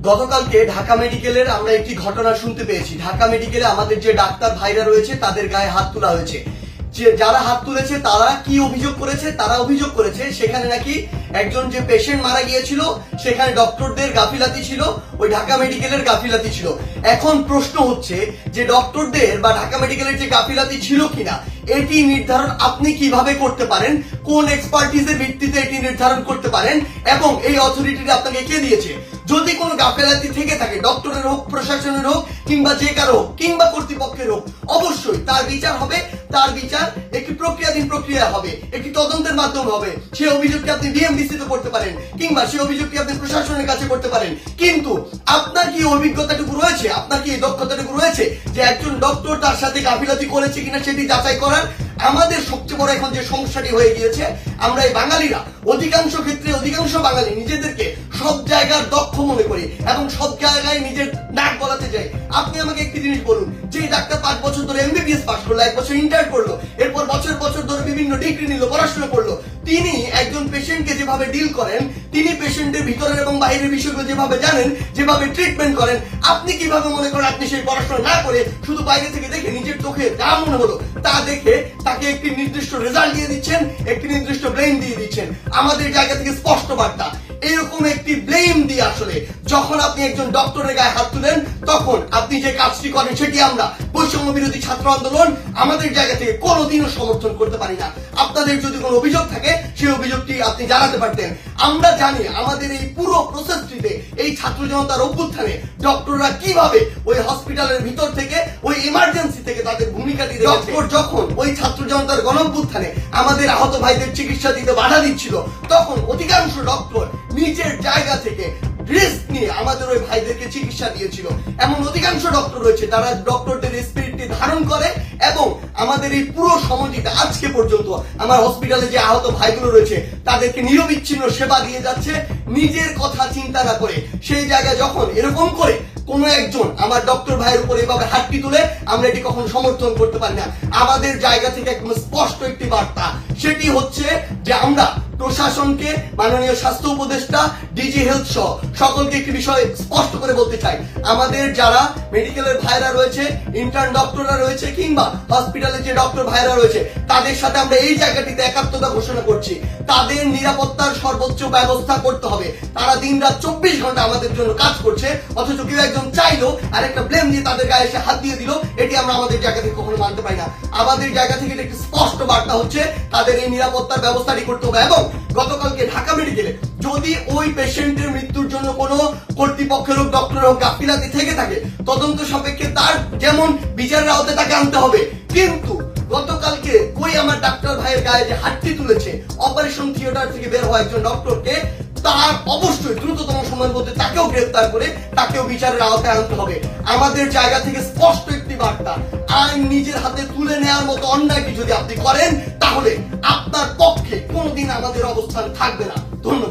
গতকালকে ঢাকা মেডিকেলের আমরা একটি ঘটনা শুনতে পেয়েছি। ঢাকা মেডিকেলে আমাদের যে ডাক্তার ভাইরা রয়েছে তাদের গায়ে হাত তোলা হয়েছে। যারা হাত তুলেছে তারা কি অভিযোগ করেছে? তারা অভিযোগ করেছে সেখানে নাকি একজন যে পেশেন্ট মারা গিয়েছিল সেখানে ডক্টরদের গাফিলাতি ছিল, ওই ঢাকা মেডিকেলের গাফিলাতি ছিল। এখন প্রশ্ন হচ্ছে যে ডক্টরদের বা ঢাকা মেডিকেলের যে গাফিলাতি ছিল কিনা এটি নির্ধারণ আপনি কিভাবে করতে পারেন, কোন এক্সপার্টিজের ভিত্তিতে এটি নির্ধারণ করতে পারেন এবং এই অথরিটিটা আপনাকে কে দিয়েছে? যদি কোনো গাফিলাতি থেকে থাকে, ডক্টরের হোক, প্রশাসনের হোক, কিংবা যে কারো হোক, কিংবা কর্তৃপক্ষের হোক, অবশ্যই তার বিচার হবে। তার বিচার একটি প্রক্রিয়াধীন প্রক্রিয়া হবে, একটি তদন্তের মাধ্যমে হবে। সেই অভিযোগটি আপনি ডিএমডিসি তে করতে পারেন, কিংবা সেই অভিযোগটি আপনি প্রশাসনের কাছে করতে পারেন। কিন্তু আপনার কি অভিজ্ঞতাটুকু রয়েছে, আপনার কি দক্ষতাটুকু রয়েছে যে একজন ডক্টর তার সাথে গাফিলতি করেছে কিনা সেটি যাচাই করার? আমাদের সবচেয়ে বড় এখন যে সমস্যাটি হয়ে গিয়েছে, আমরা এই বাঙালিরা অধিকাংশ ক্ষেত্রে অধিকাংশ বাঙালি নিজেদেরকে সব জায়গার দক্ষ মনে করি এবং সব জায়গায় নিজের নাক গলাতে যাই। আপনি আমাকে একটি জিনিস বলুন, যে ডাক্তার 5 বছর ধরে এমবিবিএস পাস করলো, 1 বছর ইন্টার করলো, এরপর বছর বছর ধরে বিভিন্ন ডিগ্রি নিল, পড়াশোনা করলো, তিনি একজন পেশেন্টকে যেভাবে ডিল করেন, তিনি পেশেন্টের ভিতরের এবং বাইরের বিষয়গুলো যেভাবে জানেন, যেভাবে ট্রিটমেন্ট করেন, আপনি কিভাবে মনে করেন আপনি সেই পড়াশোনা না করে শুধু বাইরে থেকে দেখে নিজের চোখে যা মনে হলো তা দেখে তাকে একটি নির্দিষ্ট রেজাল্ট দিয়ে দিচ্ছেন, একটি নির্দিষ্ট ব্লেম দিয়ে দিচ্ছেন? আমাদের জায়গা থেকে স্পষ্ট বার্তা, এরকম একটি ব্লেম দিয়ে আসলে যখন আপনি একজন ডক্টরের গায়ে হাত তুলেন তখন আপনি যে কাজটি করেন সেটি আমরা বৈষম্য বিরোধী ছাত্র আন্দোলন আমাদের জায়গা থেকে কোনোদিনও সমর্থন করতে পারি না। আপনাদের যদি কোনো অভিযোগ থাকে সেই অভিযোগটি আপনি জানাতে পারতেন। আমরা জানি আমাদের এই পুরো প্রসেসটিতে, এই ছাত্র জনতার অভ্যুত্থানে ডক্টররা কিভাবে ওই হসপিটালের ভিতর থেকে, ওই ইমার্জেন্সি থেকে তাদের ভূমিকাটি রেখেছে। যখন ওই ছাত্র জনতার গণঅভ্যুত্থানে আমাদের আহত ভাইদের চিকিৎসা দিতে বাধা দিচ্ছিল, তখন অধিকাংশ ডক্টর নিজের জায়গা থেকে রিস্ক নিয়ে আমাদের ওই ভাইদেরকে চিকিৎসা দিয়েছিল। এমন অধিকাংশ ডক্টর রয়েছে যারা ডক্টরদের স্পিরিটটি ধারণ করে এবং আমাদের এই পুরো সময়টিতে আজকে পর্যন্ত আমার হসপিটালে যে আহত ভাইগুলো রয়েছে তাদেরকে নিরবিচ্ছিন্ন সেবা দিয়ে যাচ্ছে, নিজের কথা চিন্তা না করে। সেই জায়গায় যখন এরকম করে কোন একজন আমার ডক্টর ভাইয়ের উপর এভাবে হাতটি তুলে, আমরা এটি কখনো সমর্থন করতে পারি না। আমাদের জায়গা থেকে একদম স্পষ্ট একটি বার্তা, সেটি হচ্ছে যে আমরা প্রশাসনকে, মাননীয় স্বাস্থ্য উপদেষ্টা, ডিজি হেলথ সহ সকলকে একটি বিষয় স্পষ্ট করে বলতে চাই, আমাদের যারা মেডিকেলের ভাইরা রয়েছে, ইন্টার্ন ডক্টররা রয়েছে, কিংবা হসপিটালে যে ডক্টর ভাইরা রয়েছে, তাদের সাথে আমরা এই জায়গাটিতে একাত্মতা ঘোষণা করছি। তাদের নিরাপত্তার সর্বোচ্চ ব্যবস্থা করতে হবে। তারা দিনরাত 24 ঘন্টা আমাদের জন্য কাজ করছে, অথচ কেউ একজন চাইলো আর একটা ব্লেম দিয়ে তাদের গায়ে এসে হাত দিয়ে দিল, এটি আমরা আমাদের জায়গা থেকে কখনো মানতে পারি না। আমাদের জায়গা থেকে একটি স্পষ্ট বার্তা হচ্ছে তাদের এই নিরাপত্তার ব্যবস্থাটি করতে হবে। এবং গতকালকে ঢাকা মেডিকেলে যদি ওই পেশেন্টের মৃত্যুর জন্য কোনো কর্তৃপক্ষের হোক, ডক্টর হোক গাফিলাতি থেকে থাকে, তদন্ত সাপেক্ষে তার যেমন বিচারের আওতায় তাকে আনতে হবে। কিন্তু গতকালকে ওই আমার ডাক্তার ভাইয়ের গায়ে যে হাতটি তুলেছে, অপারেশন থিয়েটার থেকে বের হওয়া একজন ডক্টরকে, তার অবশ্যই দ্রুততম সময়ের মধ্যে তাকেও গ্রেফতার করে তাকেও বিচারের আওতায় আনতে হবে। আমাদের জায়গা থেকে স্পষ্ট একটি বার্তা, আইন নিজের হাতে তুলে নেওয়ার মতো অন্যায়টি যদি আপনি করেন তাহলে আপনার পক্ষে কোনোদিন আমাদের অবস্থান থাকবে না। ধন্যবাদ।